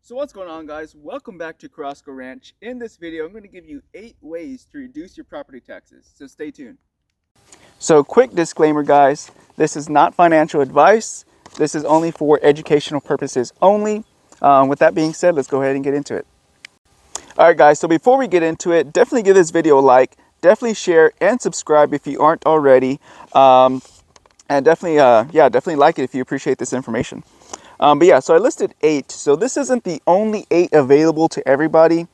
So what's going on, guys? Welcome back to Carrasco Ranch. In this video, I'm going to give you 8 ways to reduce your property taxes, so stay tuned. So quick disclaimer, guys, this is not financial advice. This is only for educational purposes only. With that being said, let's go ahead and get into it. All right, guys, so before we get into it, definitely give this video a like, definitely share and subscribe if you aren't already. And definitely like it if you appreciate this information. But yeah, so I listed 8. So this isn't the only 8 available to everybody.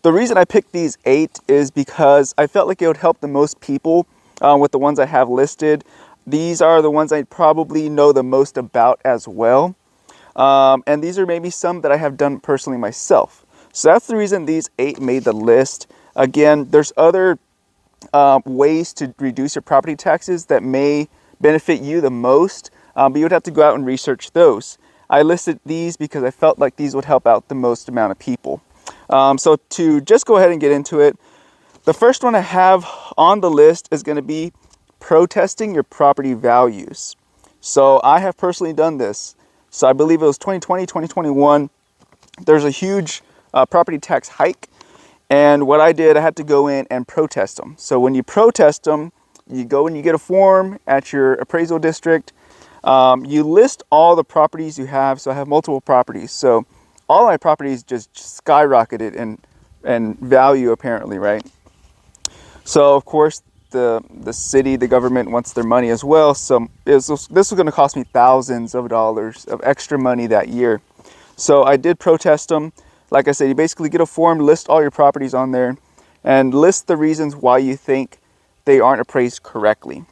The reason I picked these 8 is because I felt like it would help the most people with the ones I have listed. These are the ones I probably know the most about as well. And these are maybe some that I have done personally myself. So that's the reason these 8 made the list. Again, there's other ways to reduce your property taxes that may benefit you the most, but you would have to go out and research those. I listed these because I felt like these would help out the most amount of people. So to just go ahead and get into it, the first one I have on the list is going to be protesting your property values. So I have personally done this. So I believe it was 2020, 2021. There's a huge property tax hike. And what I did, I had to go in and protest them. So when you protest them, you go and you get a form at your appraisal district. You list all the properties you have. So I have multiple properties. So all my properties just skyrocketed in value apparently, right? So of course the city, the government wants their money as well. So this was going to cost me thousands of dollars of extra money that year. So I did protest them. Like I said, you basically get a form, list all your properties on there, and list the reasons why you think they aren't appraised correctly.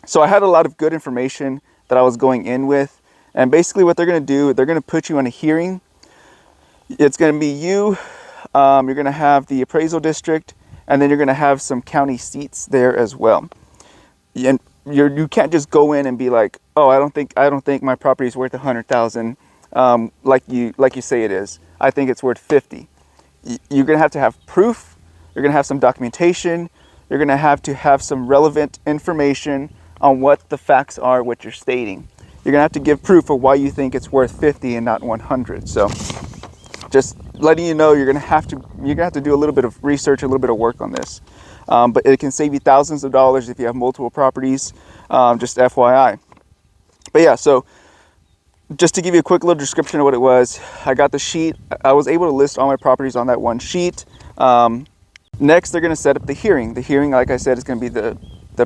So I had a lot of good information that I was going in with. And basically what they're going to do, they're going to put you on a hearing. It's going to be you, you're going to have the appraisal district, and then you're going to have some county seats there as well. And you can't just go in and be like, oh, I don't think my property is worth $100,000 like you say it is. I think it's worth 50. You're going to have proof. You're going to have some documentation. You're going to have some relevant information on what the facts are, what you're stating. You're going to have to give proof of why you think it's worth 50 and not 100. So just letting you know, you're going to have to do a little bit of research, a little bit of work on this. But it can save you thousands of dollars if you have multiple properties, just FYI. But yeah, so just to give you a quick little description of what it was, I got the sheet. I was able to list all my properties on that one sheet. Next, they're going to set up the hearing. The hearing, like I said, is going to be the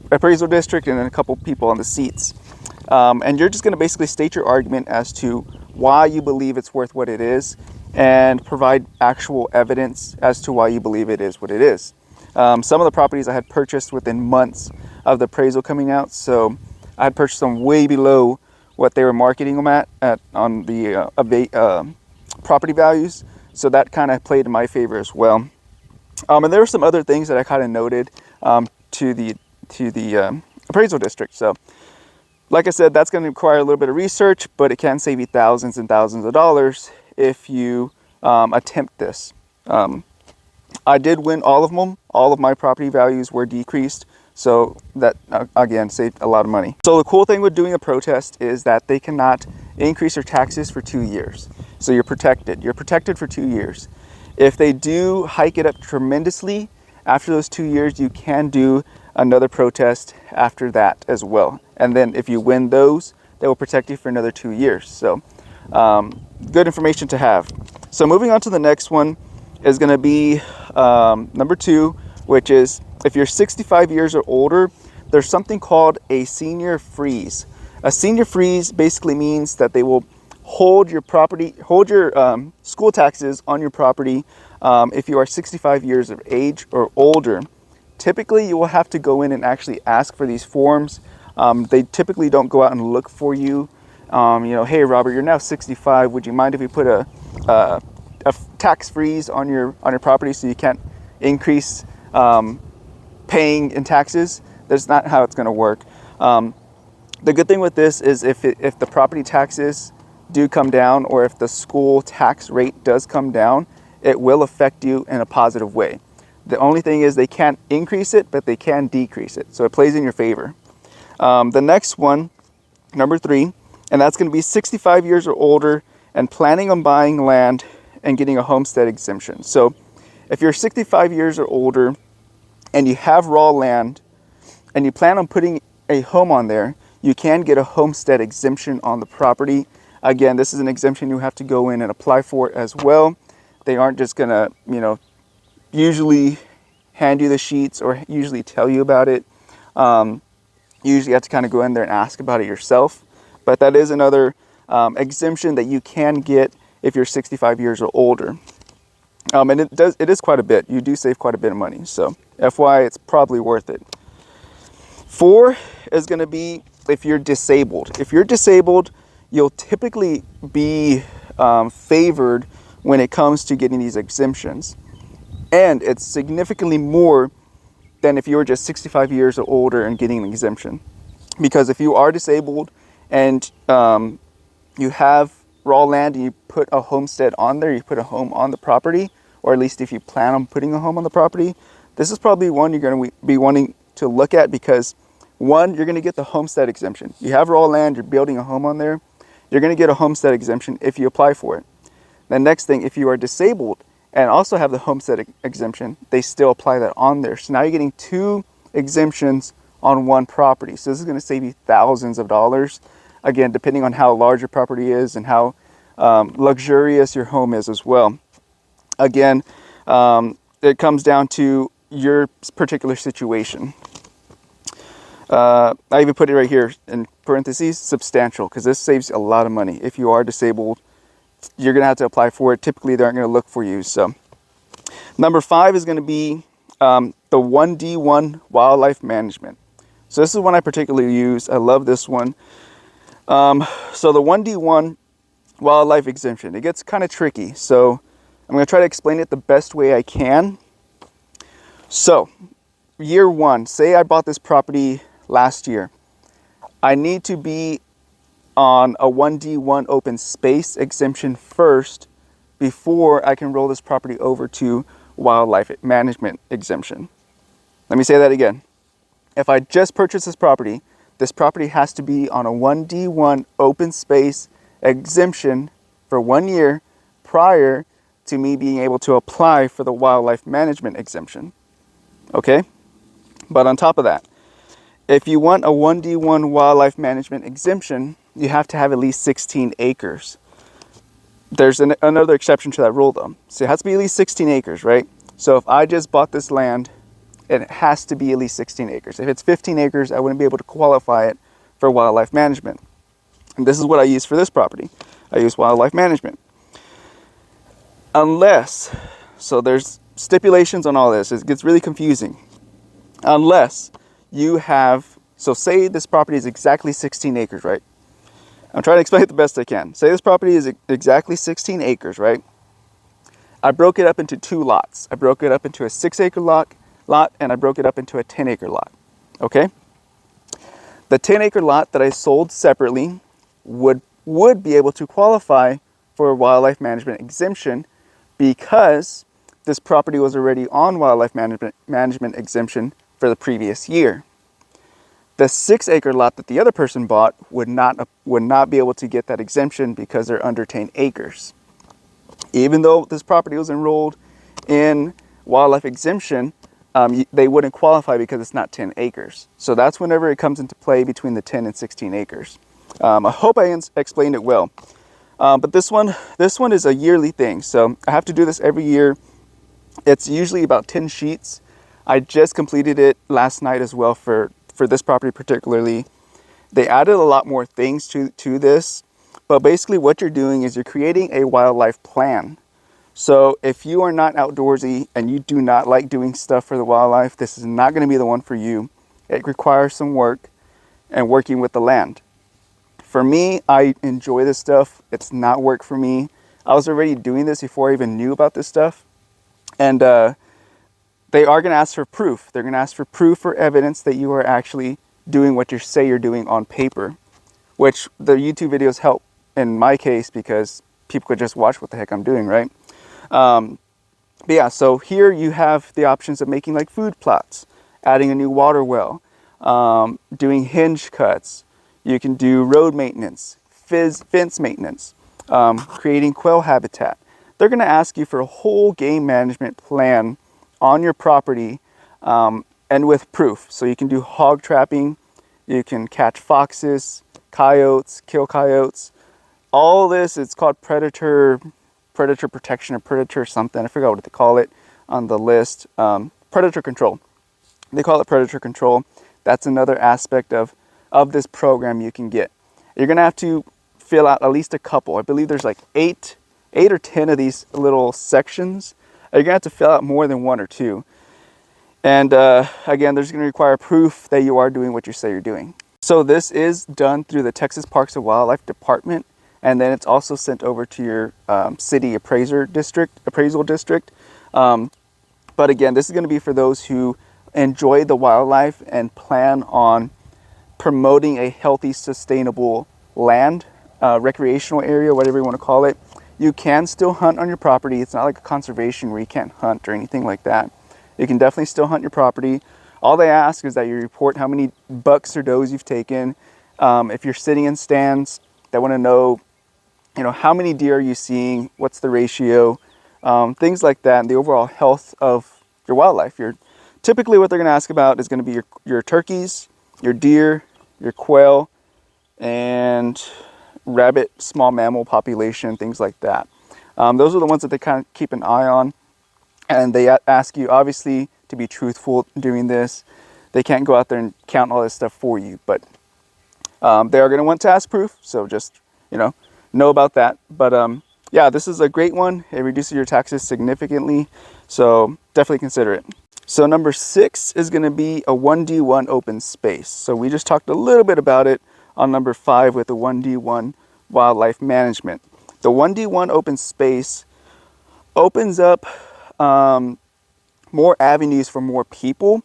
appraisal district and then a couple people on the seats. And you're just going to basically state your argument as to why you believe it's worth what it is and provide actual evidence as to why you believe it is what it is. Some of the properties I had purchased within months of the appraisal coming out, so I had purchased them way below what they were marketing them at on the property values. So that kind of played in my favor as well. And there were some other things that I kind of noted to the appraisal district. So like I said, that's going to require a little bit of research, but it can save you thousands and thousands of dollars if you attempt this. I did win all of them. All of my property values were decreased. So that, again, saved a lot of money. So the cool thing with doing a protest is that they cannot increase your taxes for 2 years. So you're protected. You're protected for 2 years. If they do hike it up tremendously, after those 2 years, you can do another protest after that as well. And then if you win those, they will protect you for another 2 years. So good information to have. So moving on to the next one is going to be number 2, which is if you're 65 years or older, there's something called a senior freeze. A senior freeze basically means that they will hold your school taxes on your property if you are 65 years of age or older. Typically, you will have to go in and actually ask for these forms. They typically don't go out and look for you. Hey, Robert, you're now 65. Would you mind if we put a tax freeze on your property so you can't increase paying in taxes? That's not how it's going to work. The good thing with this is if the property taxes do come down, or if the school tax rate does come down, it will affect you in a positive way. The only thing is they can't increase it, but they can decrease it. So it plays in your favor. The next one, number 3, and that's going to be 65 years or older and planning on buying land and getting a homestead exemption. So if you're 65 years or older and you have raw land and you plan on putting a home on there, you can get a homestead exemption on the property. Again, this is an exemption you have to go in and apply for as well. They aren't just gonna, usually hand you the sheets or usually tell you about it. You usually have to kind of go in there and ask about it yourself. But that is another exemption that you can get if you're 65 years or older. And it is quite a bit. You do save quite a bit of money. So FYI, it's probably worth it. 4 is going to be if you're disabled. If you're disabled, you'll typically be favored when it comes to getting these exemptions. And it's significantly more than if you were just 65 years or older and getting an exemption. Because if you are disabled and you have raw land and you put a homestead on there, you put a home on the property, or at least if you plan on putting a home on the property, this is probably one you're going to be wanting to look at because, one, you're going to get the homestead exemption. You have raw land, you're building a home on there, you're going to get a homestead exemption if you apply for it. The next thing, if you are disabled and also have the homestead exemption, they still apply that on there. So now you're getting 2 exemptions on one property. So this is going to save you thousands of dollars. Again, depending on how large your property is and how luxurious your home is as well. Again, it comes down to your particular situation. I even put it right here in parentheses, substantial, because this saves a lot of money. If you are disabled, you're going to have to apply for it. Typically, they aren't going to look for you. So number 5 is going to be the 1D1 wildlife management. So this is one I particularly use. I love this one. So the 1D1 wildlife exemption, it gets kind of tricky. So I'm going to try to explain it the best way I can. So year 1, say I bought this property last year. I need to be on a 1D1 open space exemption first before I can roll this property over to wildlife management exemption. Let me say that again. If I just purchased this property has to be on a 1D1 open space exemption for 1 year prior to me being able to apply for the wildlife management exemption. Okay? But on top of that, if you want a 1D1 wildlife management exemption, you have to have at least 16 acres. There's another exception to that rule though. So it has to be at least 16 acres, right? So if I just bought this land, it has to be at least 16 acres. If it's 15 acres, I wouldn't be able to qualify it for wildlife management. And this is what I use for this property. I use wildlife management. Unless, so there's stipulations on all this. It gets really confusing. Unless you have, so say this property is exactly 16 acres, right? I'm trying to explain it the best I can. Say this property is exactly 16 acres, right? I broke it up into 2 lots. I broke it up into a 6-acre lot and I broke it up into a 10-acre lot, okay? The 10-acre lot that I sold separately would be able to qualify for a wildlife management exemption because this property was already on wildlife management exemption for the previous year. The 6-acre lot that the other person bought would not be able to get that exemption because they're under 10 acres. Even though this property was enrolled in wildlife exemption, they wouldn't qualify because it's not 10 acres. So that's whenever it comes into play between the 10 and 16 acres. I hope I explained it well. But this one is a yearly thing. So I have to do this every year. It's usually about 10 sheets. I just completed it last night as well for this property particularly. They added a lot more things to this. But basically what you're doing is you're creating a wildlife plan. So if you are not outdoorsy and you do not like doing stuff for the wildlife, this is not going to be the one for you. It requires some work and working with the land. For me, I enjoy this stuff. It's not work for me. I was already doing this before I even knew about this stuff. And they are going to ask for proof. They're going to ask for proof or evidence that you are actually doing what you say you're doing on paper, which the YouTube videos help in my case because people could just watch what the heck I'm doing, right? But yeah, so here you have the options of making like food plots, adding a new water well, doing hinge cuts. You can do road maintenance, fence maintenance. creating quail habitat. They're going to ask you for a whole game management plan on your property, and with proof. So you can do hog trapping, you can catch foxes, coyotes, kill coyotes. All this, it's called predator protection or predator something. I forgot what they call it on the list. Predator control. They call it predator control. That's another aspect of this program you can get. You're going to have to fill out at least a couple. I believe there's like eight or 10 of these little sections. You're going to have to fill out more than one or two. And again, there's going to require proof that you are doing what you say you're doing. So this is done through the Texas Parks and Wildlife Department, and then it's also sent over to your city appraisal district. But again, this is going to be for those who enjoy the wildlife and plan on promoting a healthy, sustainable land, recreational area, whatever you want to call it. You can still hunt on your property. It's not like a conservation where you can't hunt or anything like that. You can definitely still hunt your property. All they ask is that you report how many bucks or does you've taken. If you're sitting in stands, they want to know, how many deer are you seeing? What's the ratio? Things like that, and the overall health of your wildlife. Typically what they're going to ask about is going to be your turkeys, your deer, your quail, and rabbit, small mammal population, things like that. Those are the ones that they kind of keep an eye on. And they ask you, obviously, to be truthful doing this. They can't go out there and count all this stuff for you, but they are going to want to ask proof. So just, know about that. But yeah, this is a great one. It reduces your taxes significantly. So definitely consider it. So number 6 is going to be a 1D1 open space. So we just talked a little bit about it on number 5 with the 1D1 wildlife management. The 1D1 open space opens up more avenues for more people,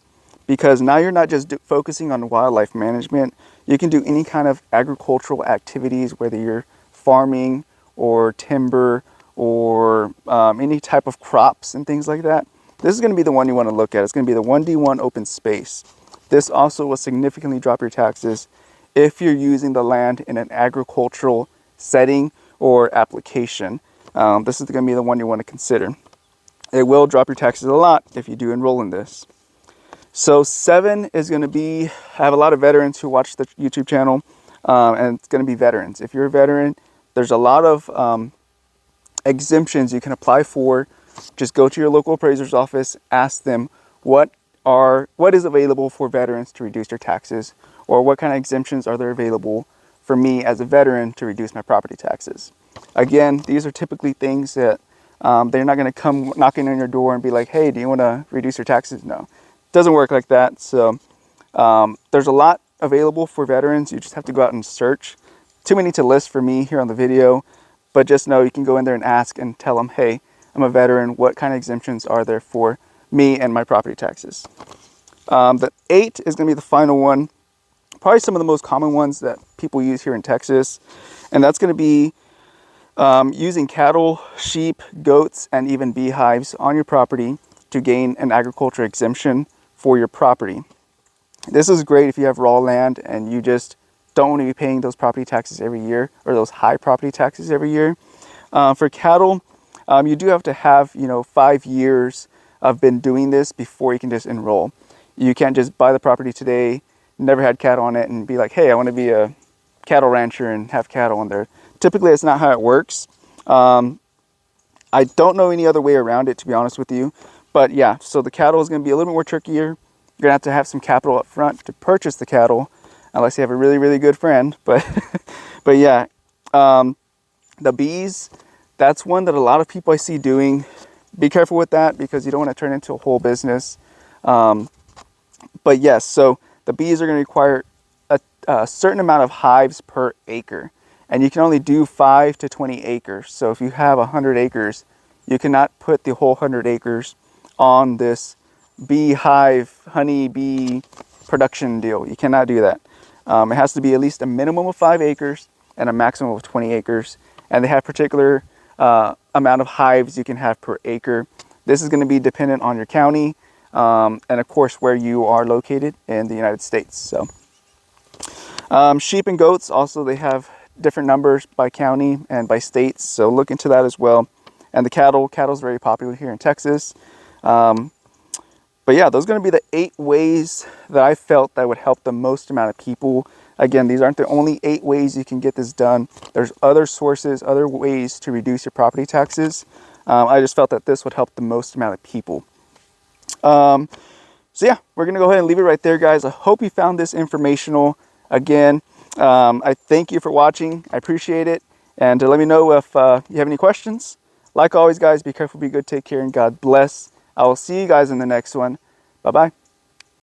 because now you're not just focusing on wildlife management. You can do any kind of agricultural activities, whether you're farming or timber or any type of crops and things like that. This is going to be the one you want to look at. It's going to be the 1D1 open space. This also will significantly drop your taxes if you're using the land in an agricultural setting or application. This is going to be the one you want to consider. It will drop your taxes a lot if you do enroll in this. So 7 is going to be, I have a lot of veterans who watch the YouTube channel, and it's going to be veterans. If you're a veteran, there's a lot of exemptions you can apply for. Just go to your local appraiser's office, ask them what is available for veterans to reduce their taxes, or what kind of exemptions are there available for me as a veteran to reduce my property taxes. Again, these are typically things that they're not going to come knocking on your door and be like, hey, do you want to reduce your taxes? No, it doesn't work like that. So there's a lot available for veterans. You just have to go out and search. Too many to list for me here on the video, but just know you can go in there and ask and tell them, hey, I'm a veteran. What kind of exemptions are there for me and my property taxes? The 8 is going to be the final one. Probably some of the most common ones that people use here in Texas. And that's going to be using cattle, sheep, goats, and even beehives on your property to gain an agriculture exemption for your property. This is great if you have raw land and you just don't want to be paying those property taxes every year, or those high property taxes every year. For cattle, you do have to have 5 years of been doing this before you can just enroll. You can't just buy the property today, never had cattle on it, and be like, hey, I want to be a cattle rancher and have cattle on there. Typically, it's not how it works. I don't know any other way around it, to be honest with you. But yeah, so the cattle is going to be a little bit more trickier. You're going to have some capital up front to purchase the cattle, unless you have a really, really good friend. But yeah, the bees, that's one that a lot of people I see doing. Be careful with that, because you don't want to turn it into a whole business. But yes, so the bees are going to require a certain amount of hives per acre. And you can only do 5 to 20 acres. So if you have 100 acres, you cannot put the whole 100 acres on this beehive, honey bee production deal. You cannot do that. It has to be at least a minimum of 5 acres and a maximum of 20 acres. And they have particular amount of hives you can have per acre. This is going to be dependent on your county and of course where you are located in the United States. So sheep and goats also, they have different numbers by county and by states, so look into that as well. And the cattle's very popular here in Texas. But yeah, those are going to be the 8 ways that I felt that would help the most amount of people. Again, these aren't the only 8 ways you can get this done. There's other sources, other ways to reduce your property taxes. I just felt that this would help the most amount of people. So yeah, we're going to go ahead and leave it right there, guys. I hope you found this informational. Again, I thank you for watching. I appreciate it. And let me know if you have any questions. Like always, guys, be careful, be good, take care, and God bless. I will see you guys in the next one. Bye-bye.